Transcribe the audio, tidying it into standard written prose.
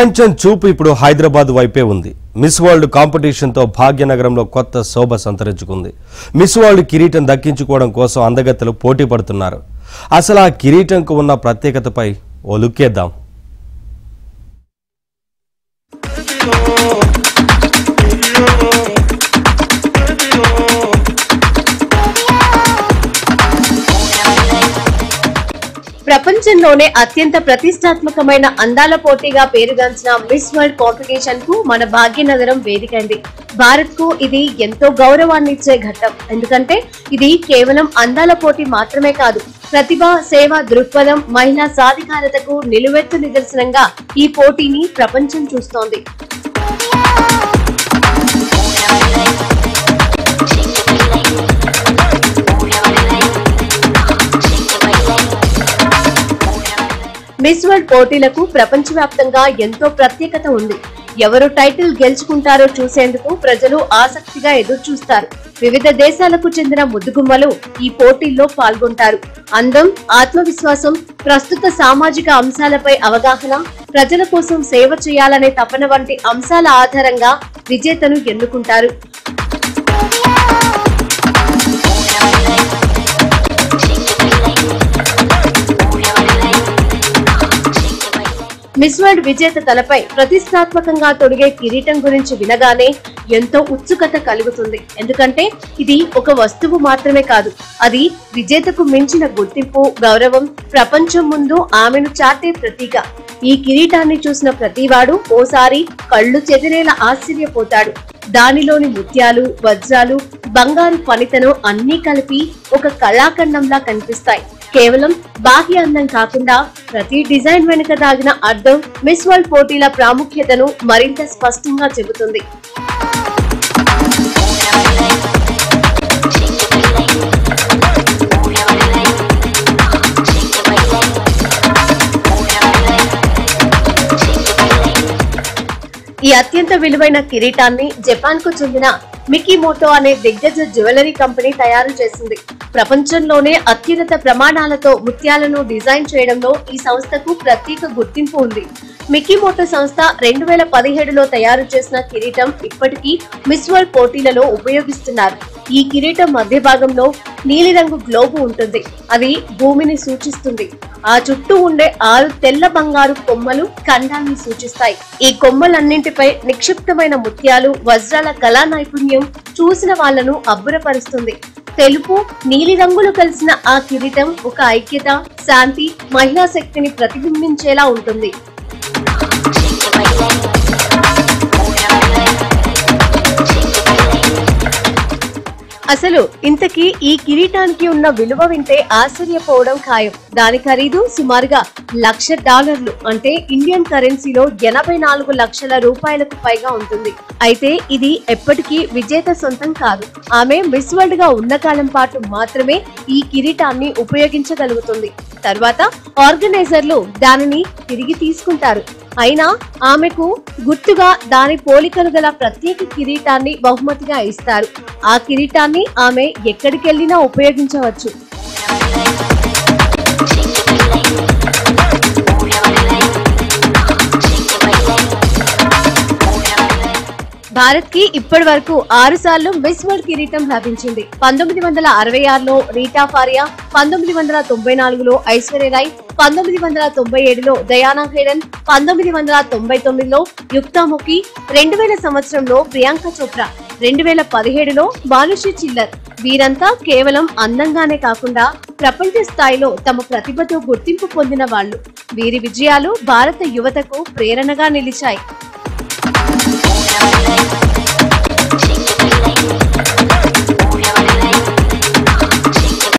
ప్రపంచం చూపు ఇప్పుడు హైదరాబాద్ వైపే ఉంది. మిస్ వరల్డ్ కాంపిటీషన్తో భాగ్యనగరంలో కొత్త శోభ సంతరించుకుంది. మిస్ వరల్డ్ కిరీటం దక్కించుకోవడం కోసం అందగత్తెలు పోటీ పడుతున్నారు. అసలు ఆ కిరీటంకు ఉన్న ప్రత్యేకతపై ఓ లుక్కేద్దాం. ప్రపంచంలోనే అత్యంత ప్రతిష్టాత్మకమైన అందాల పోటీగా పేరుగాంచిన మిస్ వరల్డ్ కాంపిటీషన్ కు మన భాగ్యనగరం వేదికైంది. భారత్ కు ఇది ఎంతో గౌరవాన్ని ఇచ్చే ఘట్టం. ఎందుకంటే ఇది కేవలం అందాల పోటీ మాత్రమే కాదు, ప్రతిభ, సేవ దృక్పథం, మహిళా సాధికారతకు నిలువెత్తు నిదర్శనంగా ఈ పోటీని ప్రపంచం చూస్తోంది. మిస్ వరల్డ్ పోటీలకు ప్రపంచవ్యాప్తంగా ఎంతో ప్రత్యేకత ఉంది. ఎవరు టైటిల్ గెలుచుకుంటారో చూసేందుకు ప్రజలు ఆసక్తిగా ఎదురు చూస్తారు. వివిధ దేశాలకు చెందిన ముద్దుగుమ్మలు ఈ పోటీల్లో పాల్గొంటారు. అందం, ఆత్మవిశ్వాసం, ప్రస్తుత సామాజిక అంశాలపై అవగాహన, ప్రజల కోసం సేవ చేయాలనే తపన వంటి అంశాల ఆధారంగా విజేతను ఎన్నుకుంటారు. మిస్ వరల్డ్ విజేత తలపై ప్రతిష్టాత్మకంగా తొడిగే కిరీటం గురించి వినగానే ఎంతో ఉత్సుకత కలుగుతుంది. ఎందుకంటే ఇది ఒక వస్తువు మాత్రమే కాదు, అది విజేతకు మించిన గుర్తింపు, గౌరవం, ప్రపంచం ముందు ఆమెను చాటే ప్రతీక. ఈ కిరీటాన్ని చూసిన ప్రతివాడు ఓసారి కళ్ళు చెదిరేలా ఆశ్చర్యపోతాడు. దానిలోని ముత్యాలు, వజ్రాలు, బంగారు పనితనం అన్నీ కలిపి ఒక కళాఖండంలా కనిపిస్తాయి. కేవలం బాహ్య అందం కాకుండా ప్రతి డిజైన్ వెనుక దాగిన అర్థం మిస్ వరల్డ్ పోటీల ప్రాముఖ్యతను మరింత స్పష్టంగా చెబుతుంది. ఈ అత్యంత విలువైన కిరీటాన్ని జపాన్ కు చెందిన మికీమోటో అనే దిగ్గజ జ్యువెలరీ కంపెనీ తయారు చేసింది. ప్రపంచంలోనే అత్యున్నత ప్రమాణాలతో ముత్యాలను డిజైన్ చేయడంలో ఈ సంస్థకు ప్రత్యేక గుర్తింపు ఉంది. మికీమోటో సంస్థ 2017లో తయారు చేసిన కిరీటం ఇప్పటికీ మిస్ వరల్డ్ పోటీలలో ఉపయోగిస్తున్నారు. ఈ కిరీటం మధ్య భాగంలో నీలిరంగు గ్లోబు ఉంటుంది. అది భూమిని సూచిస్తుంది. ఆ చుట్టూ ఉండే 6 తెల్ల బంగారు కొమ్మలు ఖండాన్ని సూచిస్తాయి. ఈ కొమ్మలన్నింటిపై నిక్షిప్తమైన ముత్యాలు, వజ్రాల కళా నైపుణ్యం చూసిన వాళ్లను అబ్బురపరుస్తుంది. తెలుపు, నీలి రంగులు కలిసిన ఆ కిరీటం ఒక ఐక్యత, శాంతి, మహిళా శక్తిని ప్రతిబింబించేలా ఉంటుంది. అసలు ఇంతకీ ఈ కిరీటానికి ఉన్న విలువ వింటే ఆశ్చర్యపోవడం ఖాయం. దాని ఖరీదు సుమారుగా $1,00,000, అంటే ఇండియన్ కరెన్సీలో 84 లక్షల రూపాయలకు పైగా ఉంటుంది. అయితే ఇది ఎప్పటికీ విజేత సొంతం కాదు. ఆమె మిస్ వరల్డ్ గా ఉన్న కాలం పాటు మాత్రమే ఈ కిరీటాన్ని ఉపయోగించగలుగుతుంది. తర్వాత ఆర్గనైజర్లు దానిని తిరిగి తీసుకుంటారు. అయినా ఆమెకు గుర్తుగా దాని పోలికలు గల ప్రత్యేక కిరీటాన్ని బహుమతిగా ఇస్తారు. ఆ కిరీటాన్ని ఆమె ఎక్కడికెళ్లినా ఉపయోగించవచ్చు. భారత్ కి ఇప్పటి వరకు 6 సార్లు మిస్ వరల్డ్ కిరీటం లభించింది. 1966లో రీటా ఫారియా, 1994లో ఐశ్వర్య రాయ్, 1997లో డయానా హెడెన్, 1999లో యుక్తాముఖి, 2000 సంవత్సరంలో ప్రియాంక చోప్రా, 2017లో బానుషి చిల్లర్. వీరంతా కేవలం అందంగానే కాకుండా ప్రపంచ స్థాయిలో తమ ప్రతిభతో గుర్తింపు పొందిన వాళ్ళు. వీరి విజయాలు భారత యువతకు ప్రేరణగా నిలిచాయి.